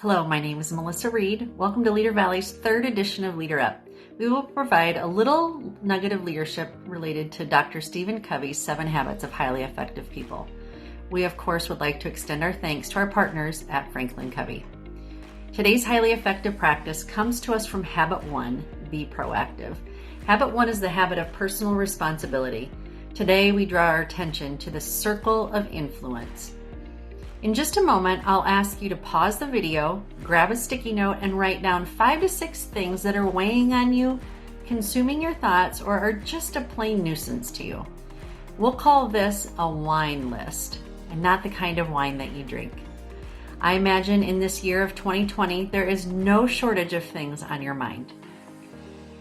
Hello, my name is Melissa Reed. Welcome to Leader Valley's third edition of Leader Up. We will provide a little nugget of leadership related to Dr. Stephen Covey's 7 Habits of Highly Effective People. We, of course, would like to extend our thanks to our partners at Franklin Covey. Today's highly effective practice comes to us from Habit 1, Be Proactive. Habit 1 is the habit of personal responsibility. Today, we draw our attention to the circle of influence. In just a moment, I'll ask you to pause the video, grab a sticky note, and write down 5 to 6 things that are weighing on you, consuming your thoughts, or are just a plain nuisance to you. We'll call this a wine list, and not the kind of wine that you drink. I imagine in this year of 2020, there is no shortage of things on your mind.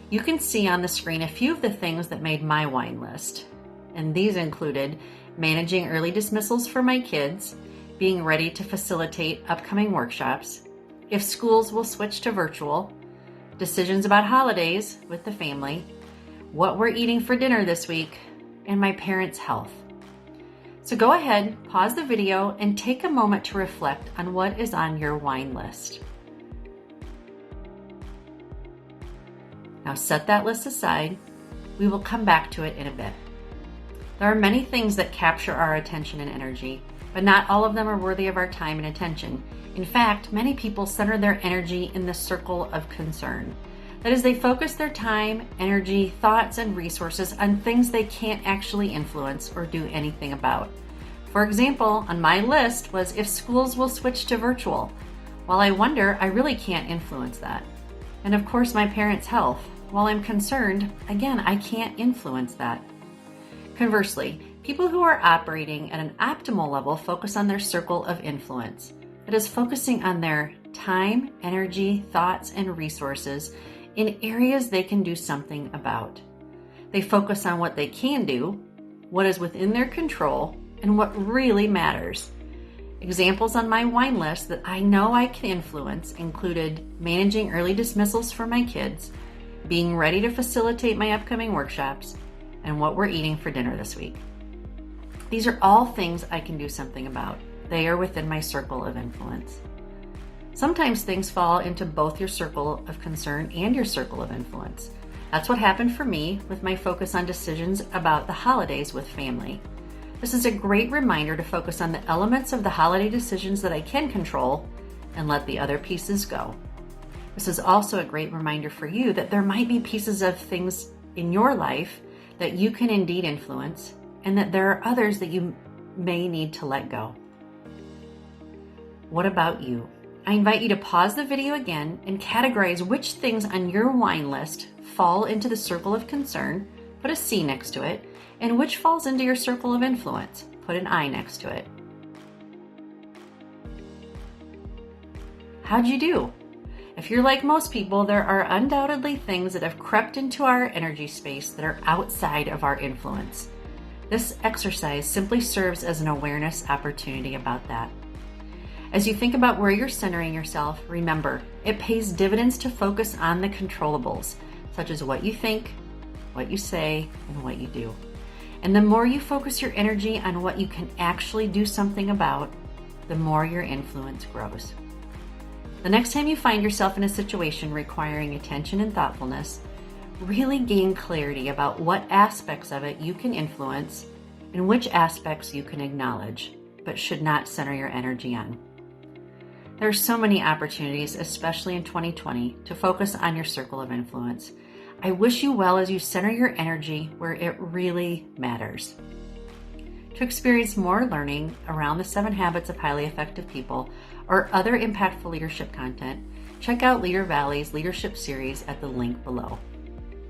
You can see on the screen a few of the things that made my wine list, and these included managing early dismissals for my kids, being ready to facilitate upcoming workshops, if schools will switch to virtual, decisions about holidays with the family, what we're eating for dinner this week, and my parents' health. So go ahead, pause the video, and take a moment to reflect on what is on your wine list. Now set that list aside. We will come back to it in a bit. There are many things that capture our attention and energy, but not all of them are worthy of our time and attention. In fact, many people center their energy in the circle of concern. That is, they focus their time, energy, thoughts, and resources on things they can't actually influence or do anything about. For example, on my list was if schools will switch to virtual. While I wonder, I really can't influence that. And of course, my parents' health. While I'm concerned, again, I can't influence that. Conversely, people who are operating at an optimal level focus on their circle of influence. That is, focusing on their time, energy, thoughts, and resources in areas they can do something about. They focus on what they can do, what is within their control, and what really matters. Examples on my wine list that I know I can influence included managing early dismissals for my kids, being ready to facilitate my upcoming workshops, and what we're eating for dinner this week. These are all things I can do something about. They are within my circle of influence. Sometimes things fall into both your circle of concern and your circle of influence. That's what happened for me with my focus on decisions about the holidays with family. This is a great reminder to focus on the elements of the holiday decisions that I can control and let the other pieces go. This is also a great reminder for you that there might be pieces of things in your life that you can indeed influence, and that there are others that you may need to let go. What about you? I invite you to pause the video again and categorize which things on your wine list fall into the circle of concern, put a C next to it, and which falls into your circle of influence, put an I next to it. How'd you do? If you're like most people, there are undoubtedly things that have crept into our energy space that are outside of our influence. This exercise simply serves as an awareness opportunity about that. As you think about where you're centering yourself, remember, it pays dividends to focus on the controllables, such as what you think, what you say, and what you do. And the more you focus your energy on what you can actually do something about, the more your influence grows. The next time you find yourself in a situation requiring attention and thoughtfulness, really gain clarity about what aspects of it you can influence and which aspects you can acknowledge, but should not center your energy on. There are so many opportunities, especially in 2020, to focus on your circle of influence. I wish you well as you center your energy where it really matters. To experience more learning around the 7 Habits of Highly Effective People or other impactful leadership content, check out Leader Valley's leadership series at the link below.